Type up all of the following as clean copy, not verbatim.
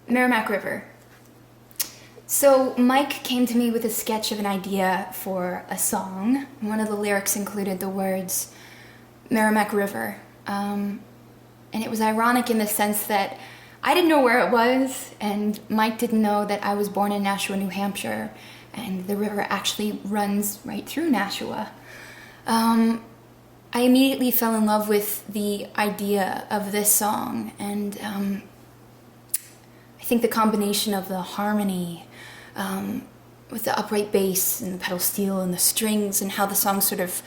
Merrimack River. So Mike came to me with a sketch of an idea for a song. One of the lyrics included the words Merrimack River. And it was ironic in the sense that I didn't know where it was, and Mike didn't know that I was born in Nashua, New Hampshire, and the river actually runs right through Nashua. I immediately fell in love with the idea of this song, and I think the combination of the harmony with the upright bass and the pedal steel and the strings and how the song sort of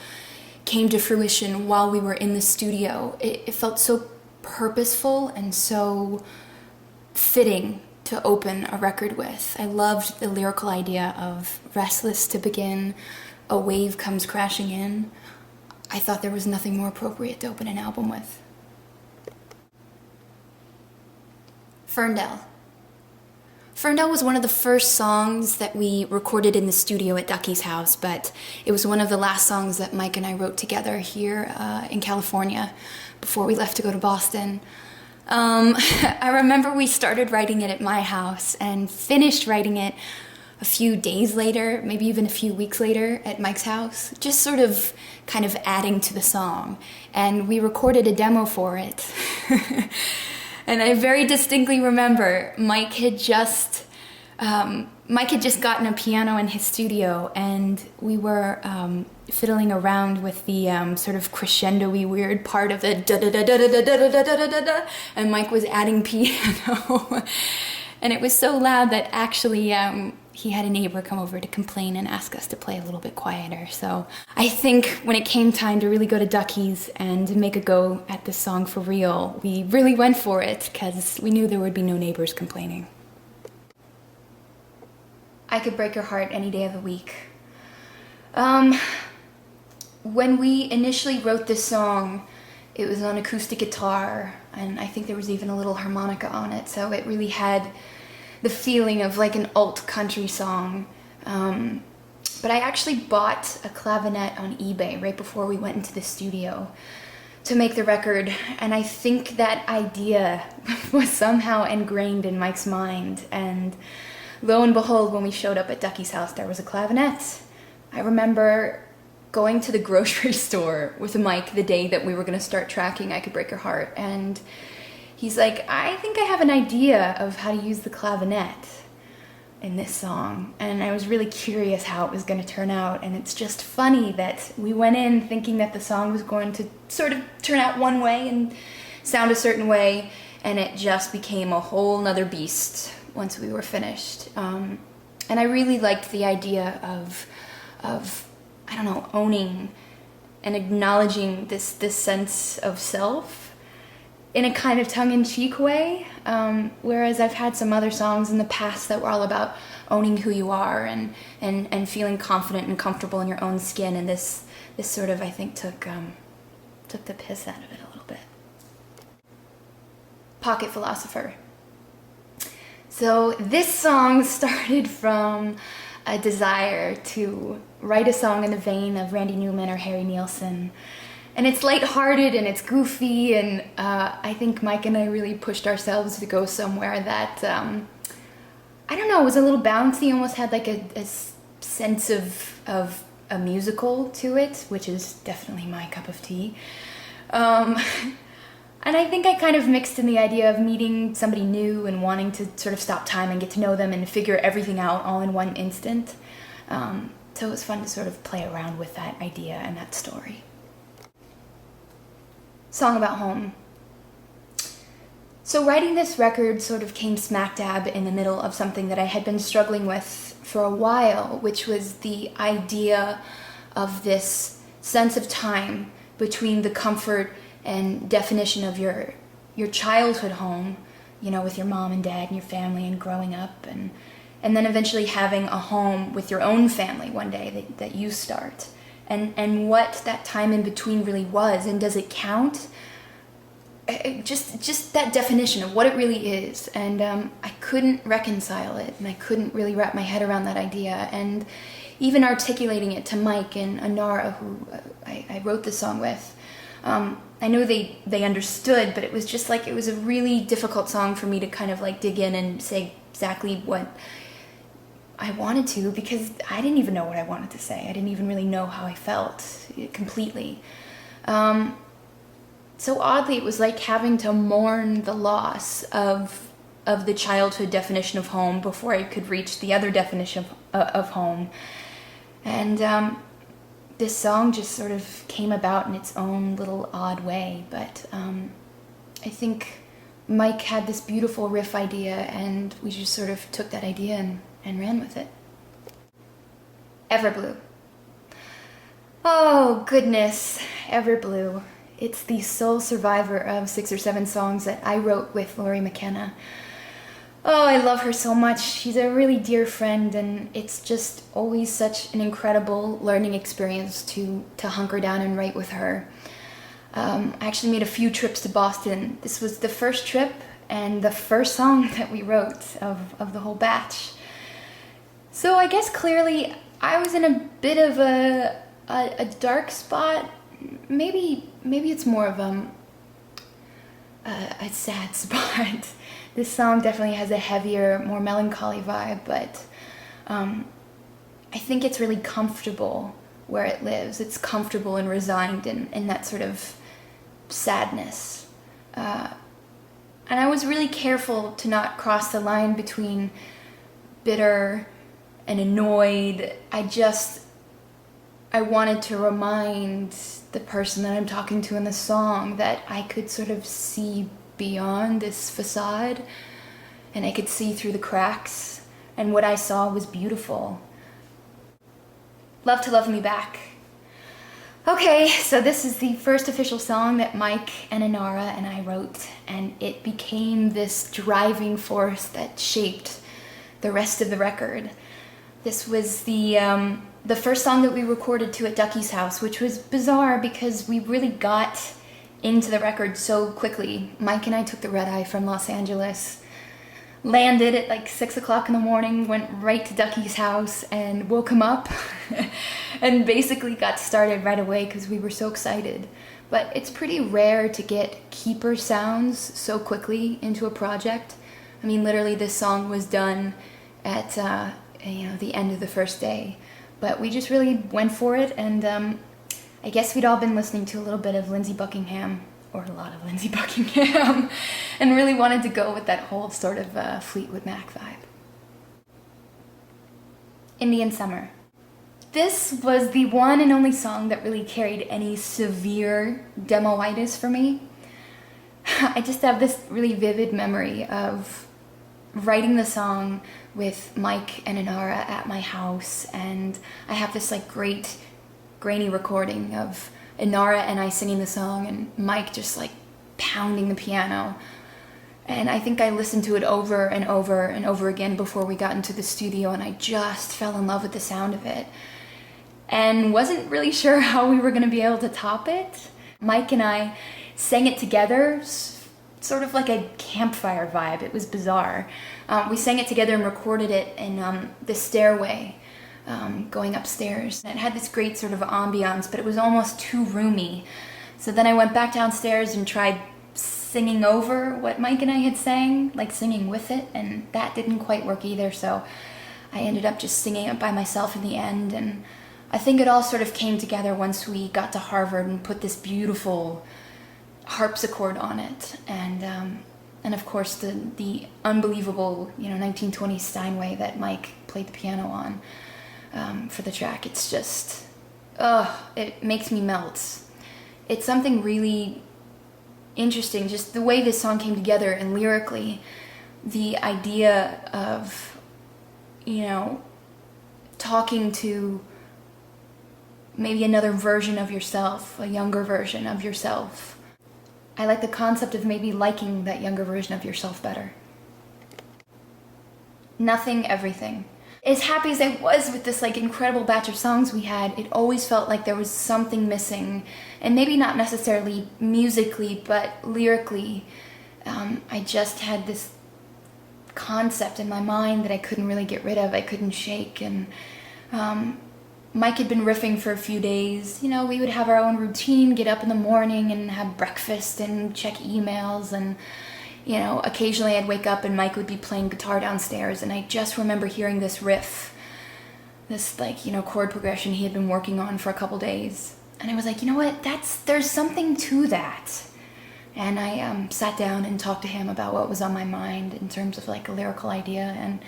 came to fruition while we were in the studio, it felt so purposeful and so fitting to open a record with. I loved the lyrical idea of restless to begin, a wave comes crashing in. I thought there was nothing more appropriate to open an album with. Ferndale. Ferndale was one of the first songs that we recorded in the studio at Ducky's house, but it was one of the last songs that Mike and I wrote together here in California before we left to go to Boston. I remember we started writing it at my house and finished writing it a few days later, maybe even a few weeks later at Mike's house, just sort of kind of adding to the song. And we recorded a demo for it. And I very distinctly remember Mike had just gotten a piano in his studio, and we were fiddling around with the sort of crescendo-y weird part of the da-da-da-da-da-da-da-da-da-da-da, and Mike was adding piano. And it was so loud that actually he had a neighbor come over to complain and ask us to play a little bit quieter. So I think when it came time to really go to Ducky's and make a go at this song for real, we really went for it because we knew there would be no neighbors complaining. I Could Break Your Heart Any Day of the Week. When we initially wrote this song, it was on acoustic guitar, and I think there was even a little harmonica on it, so it really had the feeling of like an alt country song. But I actually bought a clavinet on eBay right before we went into the studio to make the record, and I think that idea was somehow ingrained in Mike's mind, and lo and behold, when we showed up at Ducky's house, there was a clavinet. I remember going to the grocery store with Mike the day that we were going to start tracking I Could Break Your Heart, and he's like, I think I have an idea of how to use the clavinet in this song. And I was really curious how it was going to turn out, and it's just funny that we went in thinking that the song was going to sort of turn out one way and sound a certain way, and it just became a whole nother beast once we were finished. And I really liked the idea of I don't know, owning and acknowledging this sense of self in a kind of tongue-in-cheek way, whereas I've had some other songs in the past that were all about owning who you are and feeling confident and comfortable in your own skin, and this sort of, I think, took the piss out of it a little bit. Pocket Philosopher. So this song started from a desire to write a song in the vein of Randy Newman or Harry Nilsson. And it's lighthearted and it's goofy, and I think Mike and I really pushed ourselves to go somewhere that, I don't know, was a little bouncy, almost had like a sense of a musical to it, which is definitely my cup of tea. And I think I kind of mixed in the idea of meeting somebody new and wanting to sort of stop time and get to know them and figure everything out all in one instant. So it was fun to sort of play around with that idea and that story. Song About Home. So writing this record sort of came smack dab in the middle of something that I had been struggling with for a while, which was the idea of this sense of time between the comfort and definition of your childhood home, you know, with your mom and dad and your family and growing up, and then eventually having a home with your own family one day that you start, and what that time in between really was, and does it count? Just that definition of what it really is, and I couldn't reconcile it, and I couldn't really wrap my head around that idea, and even articulating it to Mike and Anara, who I wrote this song with, I know they understood, but it was just like, it was a really difficult song for me to kind of like dig in and say exactly what I wanted to, because I didn't even know what I wanted to say. I didn't even really know how I felt completely. So oddly, it was like having to mourn the loss of the childhood definition of home before I could reach the other definition of home. And this song just sort of came about in its own little odd way, but I think Mike had this beautiful riff idea, and we just sort of took that idea and ran with it. Everblue. Oh goodness, Everblue. It's the sole survivor of 6 or 7 songs that I wrote with Laurie McKenna. Oh, I love her so much. She's a really dear friend, and it's just always such an incredible learning experience to hunker down and write with her. I actually made a few trips to Boston. This was the first trip and the first song that we wrote of the whole batch. So I guess clearly I was in a bit of a dark spot. Maybe it's more of a sad spot. This song definitely has a heavier, more melancholy vibe, but I think it's really comfortable where it lives. It's comfortable and resigned in that sort of sadness. And I was really careful to not cross the line between bitter and annoyed. I wanted to remind the person that I'm talking to in the song that I could sort of see beyond this facade, and I could see through the cracks, and what I saw was beautiful. Love to Love Me Back. Okay, so this is the first official song that Mike and Inara and I wrote, and it became this driving force that shaped the rest of the record. This was the first song that we recorded to at Ducky's house, which was bizarre because we really got into the record so quickly. Mike and I took the red eye from Los Angeles, landed at like 6 o'clock in the morning, went right to Ducky's house and woke him up and basically got started right away because we were so excited. But it's pretty rare to get keeper sounds so quickly into a project. I mean, literally this song was done at the end of the first day. But we just really went for it, and I guess we'd all been listening to a little bit of Lindsey Buckingham, or a lot of Lindsey Buckingham, and really wanted to go with that whole sort of Fleetwood Mac vibe. Indian Summer. This was the one and only song that really carried any severe demoitis for me. I just have this really vivid memory of writing the song with Mike and Inara at my house, and I have this like great grainy recording of Inara and I singing the song and Mike just like pounding the piano, and I think I listened to it over and over and over again before we got into the studio, and I just fell in love with the sound of it and wasn't really sure how we were going to be able to top it. Mike and I sang it together, sort of like a campfire vibe. It was bizarre. We sang it together and recorded it in the stairway going upstairs. And it had this great sort of ambiance, but it was almost too roomy. So then I went back downstairs and tried singing over what Mike and I had sang, like singing with it, and that didn't quite work either. So I ended up just singing it by myself in the end, and I think it all sort of came together once we got to Harvard and put this beautiful harpsichord on it, and of course the unbelievable 1920s Steinway that Mike played the piano on for the track. It's just it makes me melt. It's something really interesting, just the way this song came together, and lyrically the idea of talking to maybe another version of yourself, a younger version of yourself. I like the concept of maybe liking that younger version of yourself better. Nothing, Everything. As happy as I was with this incredible batch of songs we had, it always felt like there was something missing, and maybe not necessarily musically, but lyrically. I just had this concept in my mind that I couldn't really get rid of, I couldn't shake, and Mike had been riffing for a few days. You know, we would have our own routine, get up in the morning and have breakfast and check emails, and, you know, occasionally I'd wake up and Mike would be playing guitar downstairs, and I just remember hearing this riff, this, like, you know, chord progression he had been working on for a couple days. And I was like, you know what, there's something to that. And I sat down and talked to him about what was on my mind in terms of like a lyrical idea, and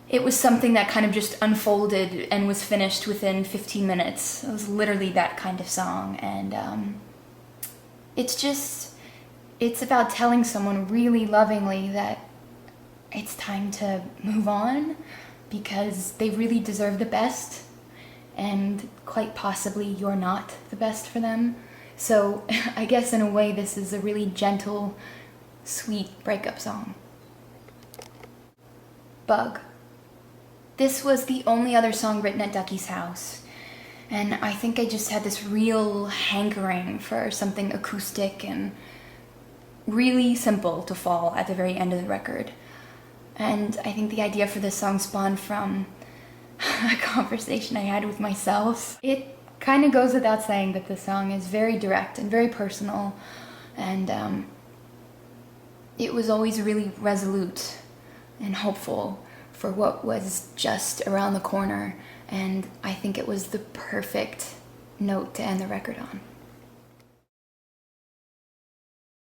it was something that kind of just unfolded and was finished within 15 minutes. It was literally that kind of song, and it's about telling someone really lovingly that it's time to move on because they really deserve the best, and quite possibly you're not the best for them. So I guess in a way this is a really gentle, sweet breakup song. Bug. This was the only other song written at Ducky's house, and I think I just had this real hankering for something acoustic and really simple to fall at the very end of the record. And I think the idea for this song spawned from a conversation I had with myself. It kind of goes without saying that the song is very direct and very personal, and it was always really resolute and hopeful for what was just around the corner, and I think it was the perfect note to end the record on.